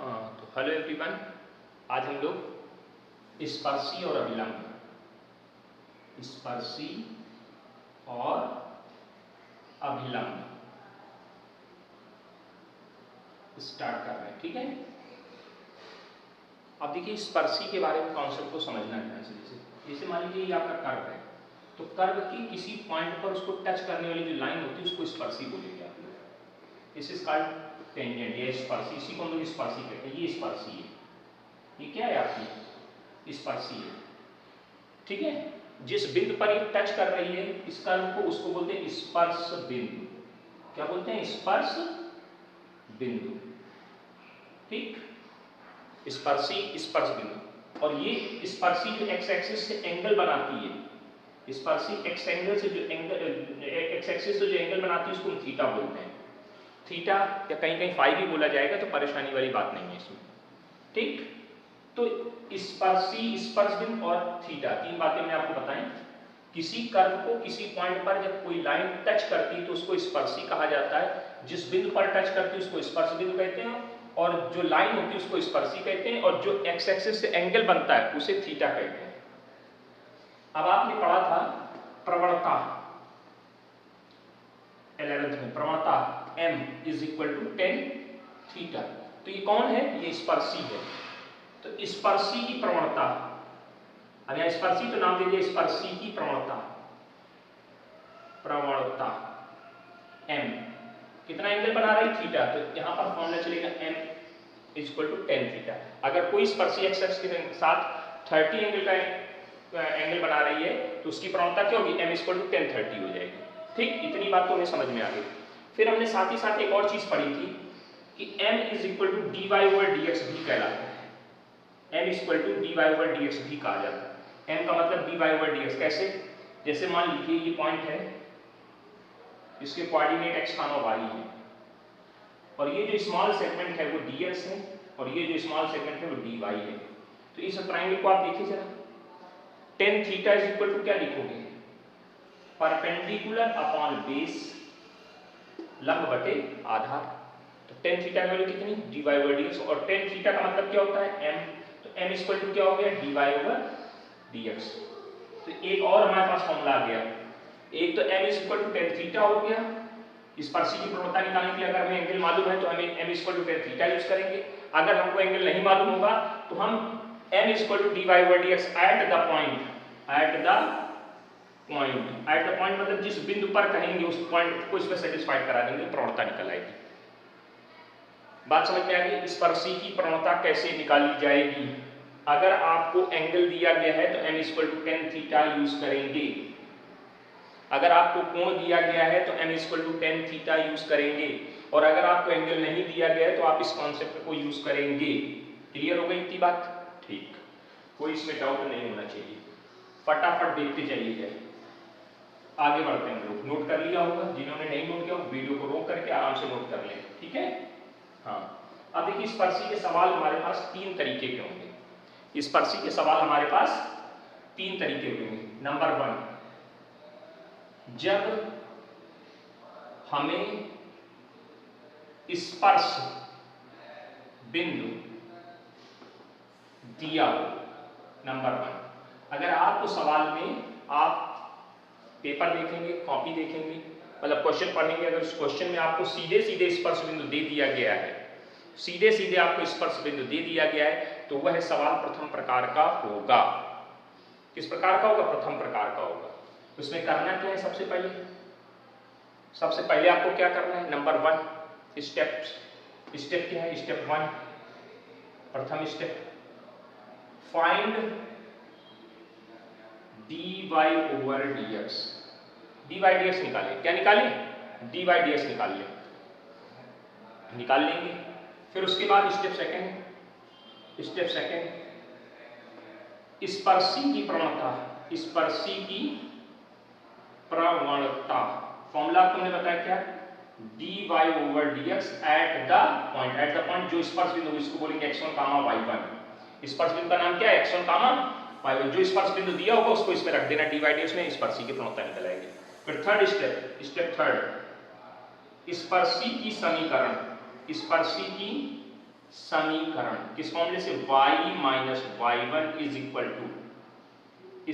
तो hello everyone, आज हम लोग स्पर्शी और अभिलंब स्टार्ट कर रहे हैं। ठीक है, अब देखिए स्पर्शी के बारे में कॉन्सेप्ट को समझना है। जैसे मान लीजिए ये आपका कर्व है, तो कर्व की किसी पॉइंट पर उसको टच करने वाली जो लाइन होती है उसको स्पर्शी बोलेंगे आप लोग। दिस इज कॉल्ड टेंजेंट या स्पर्शी, इसी को हम लोग स्पर्शी कहते हैं। ये स्पर्शी है, ये क्या है आपकी स्पर्शी है। ठीक है, जिस बिंदु पर ये टच कर रही है इस कर्व को, उसको बोलते हैं स्पर्श बिंदु। क्या बोलते हैं? स्पर्श बिंदु। ठीक, स्पर्शी स्पर्श बिंदु। और ये स्पर्शी जो एक्स एक्सिस से एंगल बनाती है, स्पर्शी एक्स एंगल से जो एक्स एक्सिस से जो एंगल बनाती है उसको हम थीटा बोलते हैं। थीटा या कहीं कहीं फाई भी बोला जाएगा, तो परेशानी वाली बात नहीं है इसमें। ठीक, तो स्पर्शी स्पर्श बिंदु और थीटा, तीन बातें मैंने आपको बताएं। किसी कर्व को किसी पॉइंट पर जब कोई लाइन टच करती है तो उसको स्पर्शी कहा जाता है। जिस बिंदु पर टच करती है उसको स्पर्श बिंदु कहते हैं, और जो लाइन होती है उसको स्पर्शी कहते हैं, और जो एक्स एक्सिस से एंगल बनता है उसे थीटा कहते हैं। अब आपने पढ़ा था प्रवणता 11th में, प्रवणता m = tan थीटा। तो ये कौन है? ये स्पर्शी है। तो स्पर्शी की प्रवणता, अब यहाँ स्पर्शी तो नाम दे दिया, स्पर्शी की प्रवणता m कितना एंगल बना रही? थीटा। तो यहाँ पर फॉर्मूला चलेगा m = tan थीटा। अगर कोई स्पर्शी एक्स एक्सिस के साथ 30 एंगल का एंगल बना रही है तो उसकी प्रवणता क्या होगी? m = tan 30 हो जाएगी। ठीक, इतनी बात तो हमें समझ में आ गई। फिर हमने साथ ही साथ एक और चीज पढ़ी थी कि m = dy/dx भी कहलाता है। m = dy/dx भी कहा जाता है। m का मतलब dy/dx। कैसे? जैसे मान लीजिए ये पॉइंट है, इसके कोऑर्डिनेट x, y है, और ये जो स्मॉल सेगमेंट है वो ds है, और ये जो स्मॉल सेगमेंट है वो dy है। तो इस ट्रायंगल को आप देखिए जरा, tan थीटा = क्या लिखोगे? परपेंडिकुलर अपॉन बेस, लंब बटे आधार। तो tan थीटा की वैल्यू कितनी? dy/dx। और tan थीटा का मतलब क्या होता है? m। तो m = क्या हो गया? dy/dx। तो एक और हमारे पास फॉर्मूला आ गया। एक तो m = tan थीटा हो गया, स्पर्शी की प्रवणता निकालने के लिए अगर हमें एंगल मालूम है तो हमें m = tan थीटा यूज करेंगे। अगर हमको एंगल नहीं मालूम होगा तो हम m = dy/dx eight the point मतलब जिस बिंदु पर कहेंगे उस पॉइंट को इसमें सेटिस्फाइड करा देंगे, प्रवणता निकल आएगी। बात समझ में आ गई? स्पर्शी की प्रवणता कैसे निकाली जाएगी? अगर आपको एंगल दिया गया है तो m = tan थीटा यूज करेंगे। अगर आपको कोण दिया गया है तो m = tan थीटा यूज करेंगे, और अगर आपको एंगल नहीं दिया गया है तो आप इस कॉन्सेप्ट को यूज करेंगे। क्लियर हो गई इतनी बात? ठीक, कोई इसमें डाउट नहीं होना चाहिए। फटाफट देखते चलिए, आगे बढ़ते हैं। लोग नोट कर लिया होगा, जिन्होंने नहीं नोट किया वीडियो को रोक करके आराम से नोट कर लें। ठीक है, हाँ। अब देखिए स्पर्शी के सवाल हमारे पास तीन तरीके के होंगे। स्पर्शी के सवाल हमारे पास तीन तरीके होंगे। नंबर 1, जब हमें स्पर्श बिंदु दिया हो। नंबर 1, अगर आपको सवाल में, आप पेपर देखेंगे, कॉपी देखेंगे, मतलब क्वेश्चन पढ़ेंगे, अगर उस क्वेश्चन में आपको सीधे सीधे स्पर्श बिंदु दे दिया गया है, सीधे सीधे आपको स्पर्श बिंदु दे दिया गया है, तो वह सवाल प्रथम प्रकार का होगा। किस प्रकार का होगा? प्रथम प्रकार का होगा। उसमें करना क्या है? सबसे पहले आपको क्या करना है? नंबर 1 स्टेप क्या है? स्टेप 1, प्रथम स्टेप, फाइंड dy/dx। dy/dx निकालें। क्या निकालें? dy/dx निकाल लेंगे। फिर उसके बाद स्टेप सेकंड, स्पर्शी की प्रवणता, फॉर्मूला तुमने बताया क्या? dy/dx एट द पॉइंट, जो स्पर्श बिंदु इसको बोलेंगे x1, y1। स्पर्श बिंदु का नाम क्या है? x1, y1। जो स्पर्श बिंदु दिया होगा उसको इसमें रख देना dy/dx में, स्पर्शी की प्रवणता निकल आएगी। फिर थर्ड स्टेप थर्ड, स्पर्शी की समीकरण किस फॉर्मूले से, y minus y1 is equal to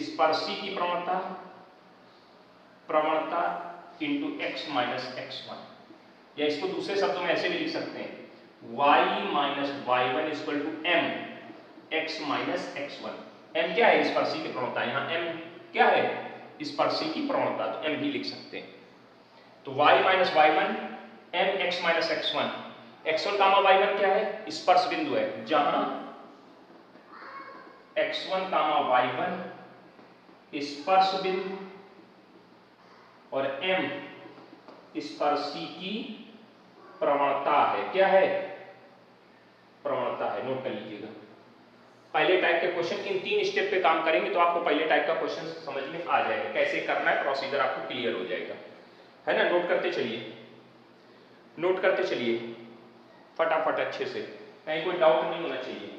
स्पर्शी की प्रवणता इंटू x माइनस x1, या इसको दूसरे शब्दों में ऐसे भी लिख सकते हैं y minus y1 is equal to m x minus x1। m क्या है, स्पर्शी की प्रवणता, यहाँ m क्या है, स्पर्शी की प्रवणता, तो m भी लिख सकते हैं। तो y minus y1 m x minus x1, x1 कामा y1 क्या है, स्पर्श बिंदु है, जहां x1 कामा y1 स्पर्श बिंदु और m स्पर्शी की प्रवणता है, क्या है, प्रवणता है। नोट कर लीजिएगा, पहले टाइप के क्वेश्चन इन 3 स्टेप पे काम करेंगे तो आपको पहले टाइप का क्वेश्चन समझ में आ जाएगा, कैसे करना है, प्रोसीजर आपको क्लियर हो जाएगा, है ना। नोट करते चलिए, नोट करते चलिए फटाफट अच्छे से, कहीं कोई डाउट नहीं होना चाहिए।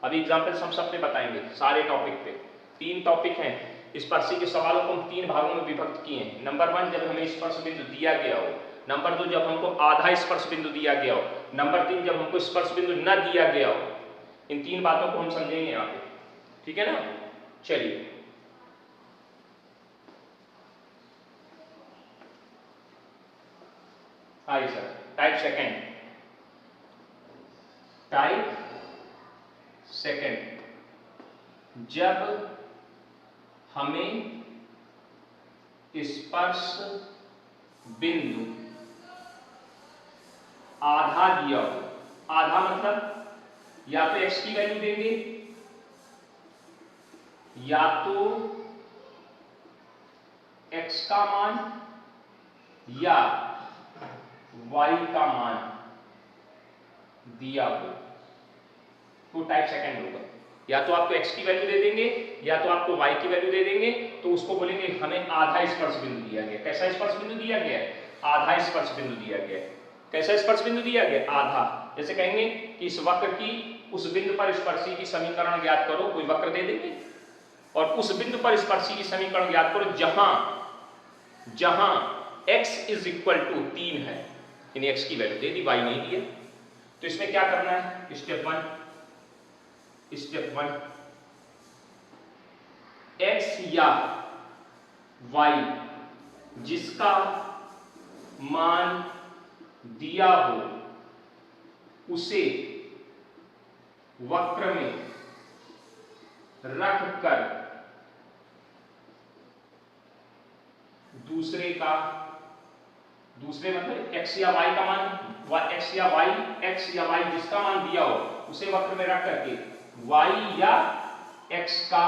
अभी एग्जांपल्स हम सब पे बताएंगे, सारे टॉपिक पे। 3 टॉपिक हैं, स्पर्शी के सवालों को हम 3 भागों में विभक्त किए हैं। नंबर 1 जब हमें स्पर्श बिंदु दिया गया हो, नंबर 2 जब हमको आधा स्पर्श बिंदु दिया गया हो, नंबर 3 जब हमको स्पर्श बिंदु न दिया गया हो। इन 3 बातों को हम समझेंगे यहाँ पे, ठीक है ना। चलिए आइए sir, type second, type second, जब हमें स्पर्श बिंदु आधा दिया हो, आधा मतलब या तो x की वैल्यू देंगे या तो x का मान या y का मान दिया हो, तो टाइप सेकंड होगा। या तो आपको x की वैल्यू दे देंगे या तो आपको y की वैल्यू दे देंगे, तो उसको बोलेंगे हमें आधा स्पर्श बिंदु दिया गया। कैसा स्पर्श बिंदु दिया गया, आधा स्पर्श बिंदु दिया गया। कैसा स्पर्श बिंदु दिया गया, आधा। जैसे कहेंगे कि इस वक्र की उस बिंदु पर स्पर्शी की समीकरण ज्ञात करो, कोई वक्र दे देंगे और उस बिंदु पर स्पर्शी की समीकरण ज्ञात करो जहां x इज इक्वल टू 3 है, यानी x की वैल्यू दे दी, y नहीं दिया। तो इसमें क्या करना है, स्टेप 1 x या y जिसका मान दिया हो उसे वक्र में रखकर दूसरे मतलब x या y का मान, x या y जिसका मान दिया हो उसे वक्र में रख करके y या x का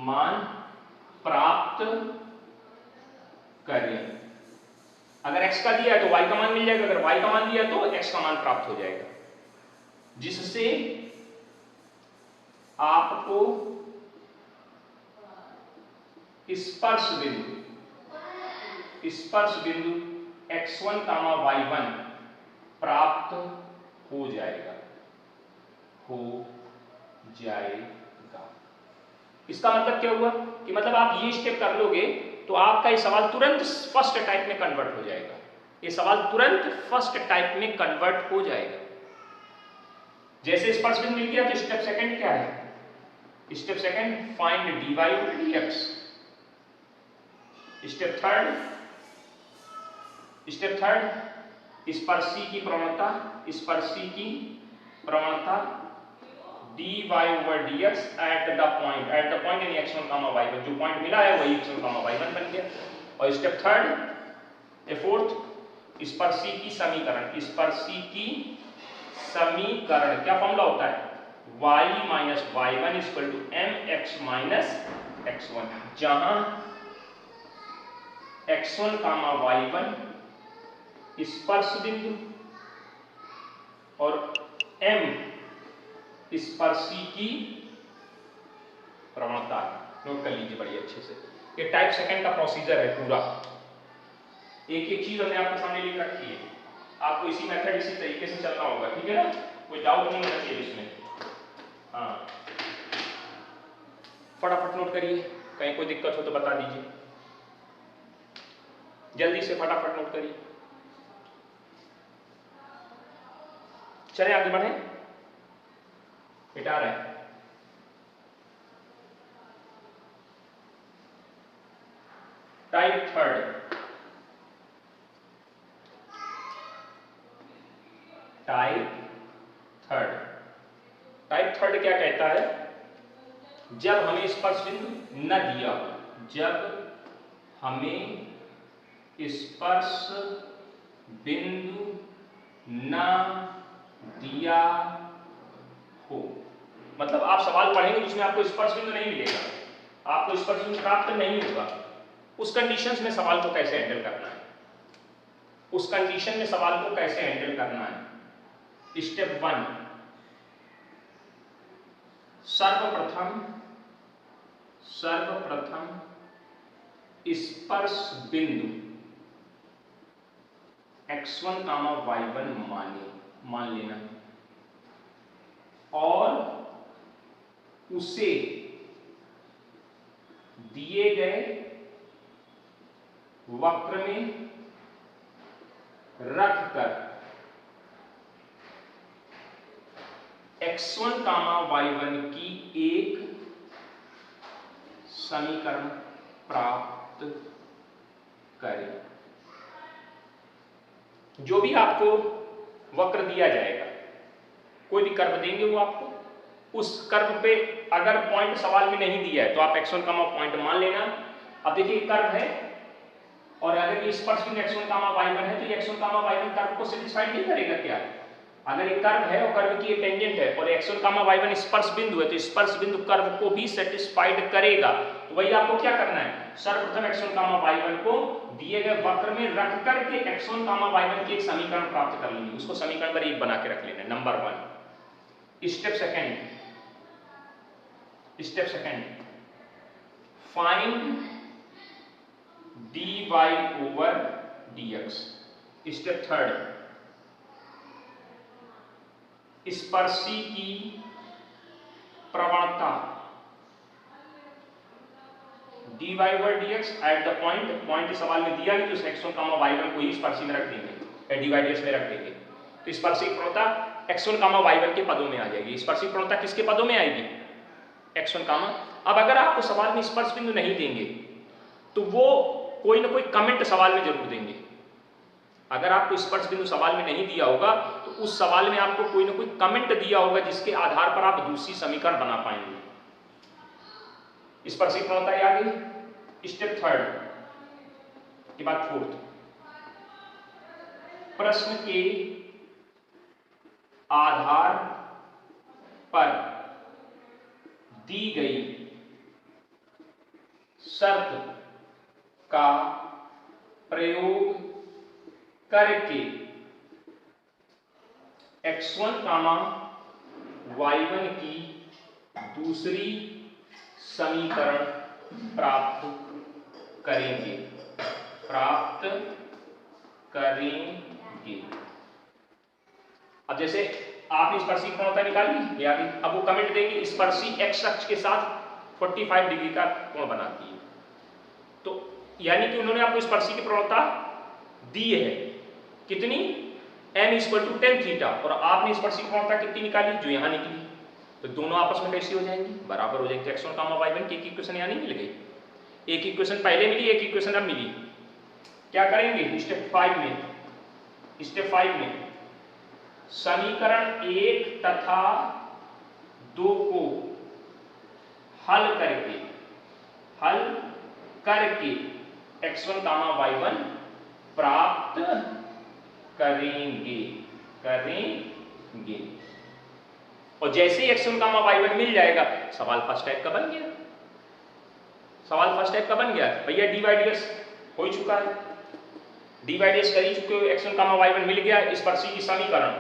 मान प्राप्त करें। अगर x का दिया है तो y का मान मिल जाएगा, अगर y का मान दिया तो x का मान प्राप्त हो जाएगा, जिससे आपको स्पर्श बिंदु x1, y1 प्राप्त हो जाएगा। इसका मतलब क्या हुआ कि मतलब आप ये स्टेप कर लोगे तो आपका ये सवाल तुरंत फर्स्ट टाइप में कन्वर्ट हो जाएगा। ये सवाल तुरंत फर्स्ट टाइप में कन्वर्ट हो जाएगा। जैसे स्पर्श बिंदु मिल गया तो स्टेप सेकंड क्या है, step second find dy over dx। Step third स्पर्शी की प्रवणता dy over dx at the point यानी x1, y1, जो पॉइंट मिला है वही x1, y1 बन गया। और स्टेप फोर्थ स्पर्शी की समीकरण क्या फॉर्मूला होता है, y minus y1 equal to mx minus x1, जहां x1, y1 स्पर्श बिंदु और m स्पर्शी की प्रवणता। नोट कर लीजिए बड़ी अच्छे से, ये टाइप सेकंड का प्रोसीजर है पूरा। एक एक चीज हमने आपके सामने लिख रखी है, आपको इसी मेथड इसी तरीके से चलना होगा, ठीक है ना, कोई डाउट नहीं होना चाहिए इसमें। हाँ फटाफट नोट करिए, कहीं कोई दिक्कत हो तो बता दीजिए, जल्दी से फटाफट नोट करिए। चले आगे बढ़े। बेटा आ रहा है? Type third, type third, type third क्या कहता है? जब हमें स्पर्श बिंदु न दिया हो, जब हमें स्पर्श बिंदु न दिया हो, मतलब आप सवाल पढ़ेंगे जिसमें आपको स्पर्श बिंदु नहीं मिलेगा, आपको स्पर्श बिंदु प्राप्त नहीं होगा, उस कंडीशंस में सवाल को कैसे हैंडल करना है, उस कंडीशन में सवाल को कैसे हैंडल करना है। स्टेप 1, सर्वप्रथम स्पर्श बिंदु x1, y1 मान लेना और उसे दिए गए वक्र में रखकर x1, y1 की एक समीकरण प्राप्त करें। जो भी आपको वक्र दिया जाएगा, कोई भी कर्व देंगे वो आपको, उस कर्व पे अगर पॉइंट सवाल में नहीं दिया है तो आप x1, पॉइंट मान लेना। अब देखिए कर्व है और अगर ये स्पर्श बिंदु x1, y1 है तो ये x1, y1 कर्व को सेटिस्फाइड नहीं करेगा क्या? अगर एक कर्व है और कर्व की टेंजेंट है और x1, y1 स्पर्श बिंदु है तो स्पर्श बिंदु कर्व को भी सेटिस्फाइड करेगा। तो वही आपको क्या करना है, सर्वप्रथम x1, y1 को दिए गए वक्र में रख करके x1, y1 की एक समीकरण प्राप्त कर लेंगे, उसको समीकरण नंबर 1 बना के रख लेना, number 1। Step second, find dy over dx। Step third, स्पर्शी की प्रवणता dy over dx at the point सवाल में दिया नहीं तो x1, y1 को ही स्पर्शी में रख देंगे, dy dx में रख देंगे, तो स्पर्शी की प्रवणता x1, y1 के पदों में आ जाएगी। स्पर्शी प्रवणता किसके पदों में आएगी? x1, अब अगर आपको सवाल में स्पर्श बिंदु नहीं देंगे तो वो कोई ना कोई कमेंट सवाल में जरूर देंगे। अगर आपको स्पर्श बिंदु सवाल में नहीं दिया होगा तो उस सवाल में आपको कोई ना कोई कमेंट दिया होगा जिसके आधार पर आप दूसरी समीकरण बना पाएंगे। स्पर्शी प्रवणता आ गई। स्टेप थर्ड के बाद फोर्थ, प्रश्न के आधार पर दी गई शर्त का प्रयोग करके x1, y1 की दूसरी समीकरण प्राप्त करेंगे। अब जैसे आपने स्पर्शी प्रवणता निकाल ली, ये आ गई। अब वो कमेंट देंगे स्पर्शी x अक्ष के साथ 45 डिग्री का कोण बनाती है, तो यानी कि उन्होंने आपको स्पर्शी की प्रवणता दी है कितनी, m=tan थीटा, और आपने स्पर्शी की प्रवणता कितनी निकाली, जो यहां निकली, तो दोनों आपस में कैसी हो जाएंगी, बराबर हो जाएंगे। x1, y1 की एक इक्वेशन यानी मिल गई, एक इक्वेशन पहले मिली, एक इक्वेशन अब मिली। क्या करेंगे स्टेप 5 में समीकरण 1 तथा 2 को हल करके x1, y1 प्राप्त करेंगे। और जैसे ही x1, y1 मिल जाएगा, सवाल फर्स्ट टाइप का बन गया। भैया dy dx हो चुका है, dy dx कर ही चुके हो, x1, y1 मिल गया, स्पर्शी की समीकरण।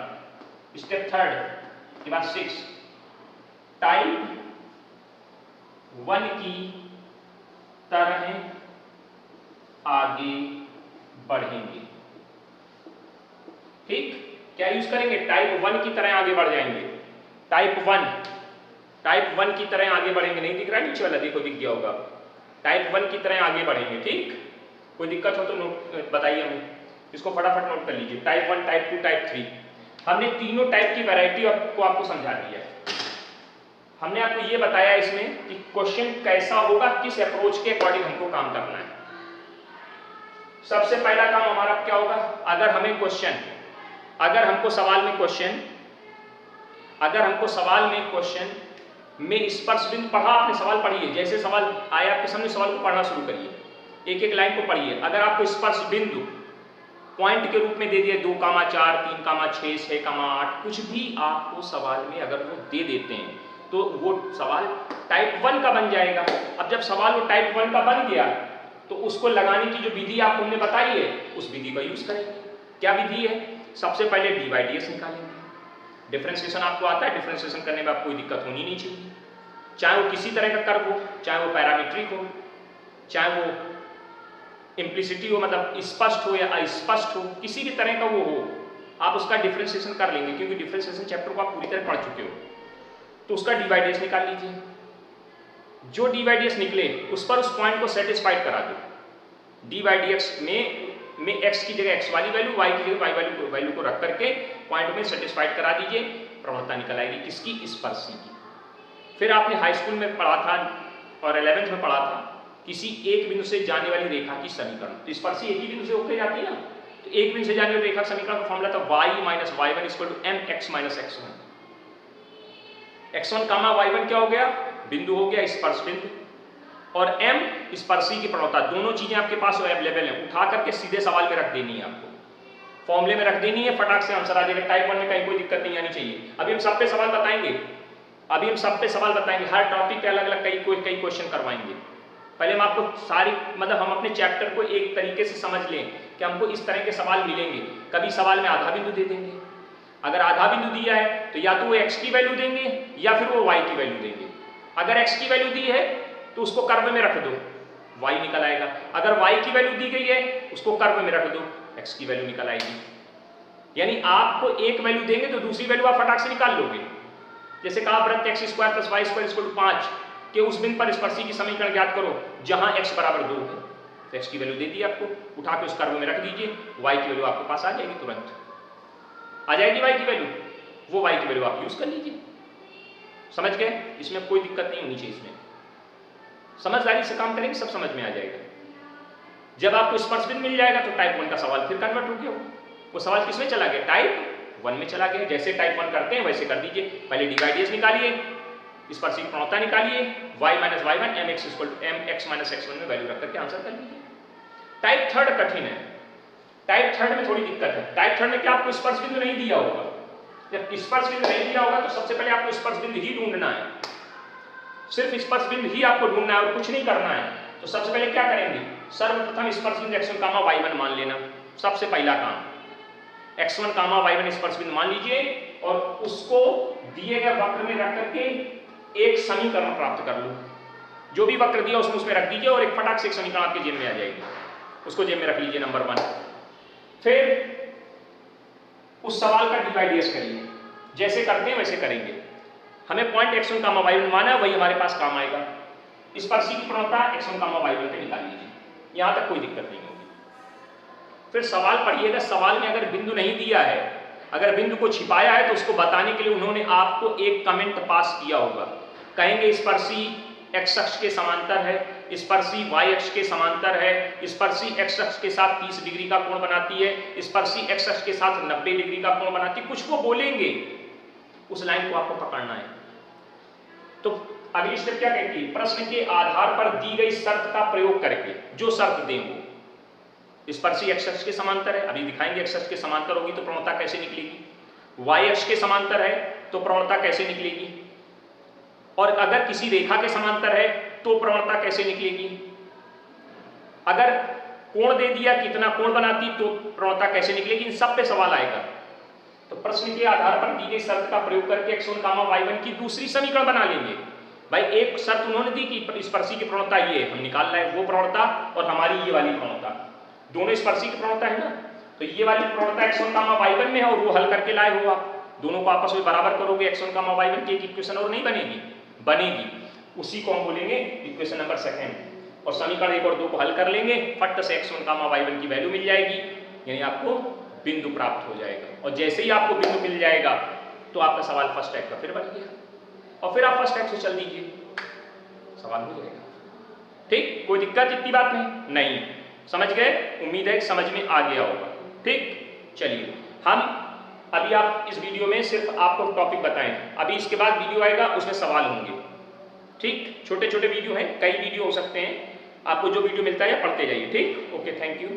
स्टेप थर्ड के बाद 6, टाइप 1 की तरह आगे बढ़ेंगे। ठीक, क्या यूज करेंगे, टाइप 1 की तरह आगे बढ़ जाएंगे। टाइप 1 की तरह आगे बढ़ेंगे, नहीं दिख रहा नीचे वाला, देखो दिख गया होगा, टाइप 1 की तरह आगे बढ़ेंगे। ठीक, कोई दिक्कत हो तो नोट बताइए हमें, इसको फटाफट नोट कर लीजिए। टाइप 1, टाइप 2, टाइप 3, हमने तीनों टाइप की वैरायटी को आपको समझा दी है। हमने आपको ये बताया इसमें कि क्वेश्चन कैसा होगा, किस अप्रोच के अकॉर्डिंग हमको काम करना है। सबसे पहला काम हमारा क्या होगा, अगर हमको सवाल में क्वेश्चन में स्पर्श बिंदु पढ़ा, आपने सवाल पढ़िए, जैसे सवाल आया आपके सामने सवाल को पढ़ना शुरू करिए, एक एक लाइन को पढ़िए। अगर आपको स्पर्श बिंदु पॉइंट के रूप में दे दिए 2,4, 3,6, 6,8, कुछ भी आपको सवाल में अगर वो दे देते हैं तो वो सवाल टाइप 1 का बन जाएगा। अब जब सवाल वो टाइप 1 का बन गया तो उसको लगाने की जो विधि आपको हमने बताई है उस विधि का यूज करेंगे। क्या विधि है, सबसे पहले डी/ds निकालेंगे। डिफरेंशिएशन आपको आता है, डिफरेंशिएशन करने में आपको कोई दिक्कत होनी नहीं चाहिए, चाहे वो किसी तरह का कर्व हो, चाहे वो पैरामीट्रिक हो, चाहे वो इम्प्लिसिटी हो, मतलब स्पष्ट हो या अस्पष्ट हो, किसी भी तरह का वो हो, आप उसका डिफरेंशिएशन कर लेंगे, क्योंकि डिफरेंशिएशन चैप्टर को आप पूरी तरह पढ़ चुके हो। तो उसका डी/ds निकाल लीजिए। जो डी/ds निकले उस पर उस पॉइंट को सेटिस्फाइड करा दो। डी/dx में x की जगह x वाली वैल्यू, y की जगह y वैल्यू को रख करके पॉइंट में सेटिस्फाइड करा दीजिए, प्रवणता निकल आएगी किसकी, स्पर्शी की। फिर आपने हाई स्कूल में पढ़ा था और 11th में पढ़ा था किसी एक बिंदु से जाने वाली रेखा की समीकरण। तो स्पर्शी एक ही बिंदु से होकर जाती है ना, तो एक बिंदु से जाने वाली रेखा समीकरण का फॉर्मूला था y - y1 = mx - x1। x1, y1 क्या हो गया, बिंदु हो गया, स्पर्श बिंदु, और m स्पर्शी की प्रवणता। दोनों चीजें आपके पास अवेलेबल है, उठा करके सीधे सवाल में रख देनी है, आपको फॉर्मूले में रख देनी है, फटाक से आंसर आ जाएगा। टाइप 1 में कहीं कोई दिक्कत नहीं आनी चाहिए। अभी हम सब पे सवाल बताएंगे, हर टॉपिक पे अलग अलग कई क्वेश्चन करवाएंगे। पहले हम आपको सारी, मतलब हम अपने चैप्टर को एक तरीके से समझ लें कि हमको इस तरह के सवाल मिलेंगे। कभी सवाल में आधा बिंदु दे देंगे, अगर आधा बिंदु दिया है तो या तो वो x की वैल्यू देंगे या फिर वो y की वैल्यू देंगे। अगर x की वैल्यू दी है तो उसको कर्व में रख दो, y निकल आएगा। अगर y की वैल्यू दी गई है उसको कर्व में रख दो, x की वैल्यू निकल आएगी। यानी आपको एक वैल्यू देंगे तो दूसरी वैल्यू आप फटाक से निकाल लोगे। जैसे कहा वृत्त x² + y² = 5 के उस बिंदु पर स्पर्शी की समीकरण ज्ञात करो जहां x = 2 है, तो x की वैल्यू दे दी आपको, उठा के उस कर्व में रख दीजिए, y की वैल्यू आपके पास आ जाएगी, तुरंत आ जाएगी y की वैल्यू, वो y की वैल्यू आप यूज कर लीजिए। समझ गए, इसमें कोई दिक्कत नहीं होनी चाहिए। इसमें समझदारी से काम करेंगे सब समझ में आ जाएगा। जब आपको स्पर्श बिंदु मिल जाएगा तो टाइप 1 का सवाल फिर कन्वर्ट हो गया, वो सवाल किसमें चला गया, टाइप 1 में चला गया। जैसे टाइप 1 करते हैं वैसे कर दीजिए। पहले डी/ds निकालिए, स्पर्शी की प्रवणता निकालिए, y - y1 mx - x1 में वैल्यू रख करके आंसर कर लीजिए। टाइप 3 कठिन है, टाइप 3 में थोड़ी दिक्कत है। टाइप 3 में क्या आपको स्पर्श बिंदु नहीं दिया होगा, जब स्पर्श बिंदु नहीं दिया होगा तो सबसे पहले आपको स्पर्श बिंदु ही ढूंढना है, सिर्फ स्पर्श बिंदु ही आपको ढूंढना है और कुछ नहीं करना है। तो सबसे पहले क्या करेंगे, सर्वप्रथम स्पर्श बिंदु x1, y1 मान लेना, सबसे पहला काम। x1, y1 स्पर्श बिंदु मान लीजिए और उसको दिए गए वक्र में रख करके एक समीकरण प्राप्त कर लो। जो भी वक्र दिया उसमें रख दीजिए और एक फटाक से एक समीकरण आपके जेब में आ जाएगी, उसको जेब में रख लीजिए, नंबर 1। फिर उस सवाल का डी/ds करिए, जैसे करते हैं वैसे करेंगे। हमें पॉइंट x1, y1 माना है, वही हमारे पास काम आएगा। स्पर्शी की प्रवणता x1, y1 पे निकाल लीजिए, यहां तक कोई दिक्कत नहीं होगी। फिर सवाल पढ़िएगा, सवाल में अगर बिंदु नहीं दिया है, अगर बिंदु को छिपाया है तो उसको बताने के लिए उन्होंने आपको एक कमेंट पास किया होगा। कहेंगे स्पर्शी x अक्ष के समांतर है, स्पर्शी y अक्ष के समांतर है, स्पर्शी x अक्ष के साथ 30 डिग्री का कोण बनाती है, स्पर्शी x अक्ष के साथ 90 डिग्री का कोण बनाती है, कुछ वो बोलेंगे, उस लाइन को आपको पकड़ना है। तो अगली स्टेप क्या कहती है, प्रश्न के आधार पर दी गई शर्त का प्रयोग करके, जो शर्त दें वो, स्पर्शी x अक्ष के समांतर है, अभी दिखाएंगे x अक्ष के समांतर होगी तो प्रवणता कैसे निकलेगी, y अक्ष के समांतर है तो प्रवणता कैसे निकलेगी, और अगर किसी रेखा के समांतर है तो प्रवणता कैसे निकलेगी, अगर कोण दे दिया कितना कोण बनाती तो प्रवणता कैसे निकलेगी, इन सब पे सवाल आएगा। तो प्रश्न के आधार पर दी गई शर्त का प्रयोग करके x1, y1 की दूसरी समीकरण बना लेंगे। भाई एक शर्त उन्होंने दी कि स्पर्शी की प्रवणता ये है, हम निकाल रहे हैं वो प्रवणता और हमारी ये वाली प्रवणता, दोनों स्पर्शी की प्रवणता है ना, तो ये वाली प्रवणता x1, y1 में है और वो हल करके लाए हो आप, दोनों को आपस में बराबर करोगे, x1, y1 की एक इक्वेशन और नहीं बनेगी, बनेगी, उसी को हम बोलेंगे इक्वेशन नंबर 2। और समीकरण 1 और 2 को हल कर लेंगे, फट से x1, y1 की वैल्यू मिल जाएगी, यानी आपको बिंदु प्राप्त हो जाएगा। और जैसे ही आपको बिंदु मिल जाएगा तो आपका सवाल फर्स्ट टाइप का फिर बन गया। और फिर आप फर्स्ट टाइप से चल दीजिए, सवाल हो जाएगा। ठीक, कोई दिक्कत इतनी बात नहीं, समझ गए? उम्मीद है समझ में आ गया होगा। ठीक, चलिए हम अभी आप इस वीडियो में सिर्फ आपको टॉपिक बताएं, अभी इसके बाद वीडियो आएगा उसमें सवाल होंगे। ठीक, छोटे छोटे वीडियो हैं, कई वीडियो हो सकते हैं, आपको जो वीडियो मिलता है पढ़ते जाइए। ठीक, ओके, थैंक यू।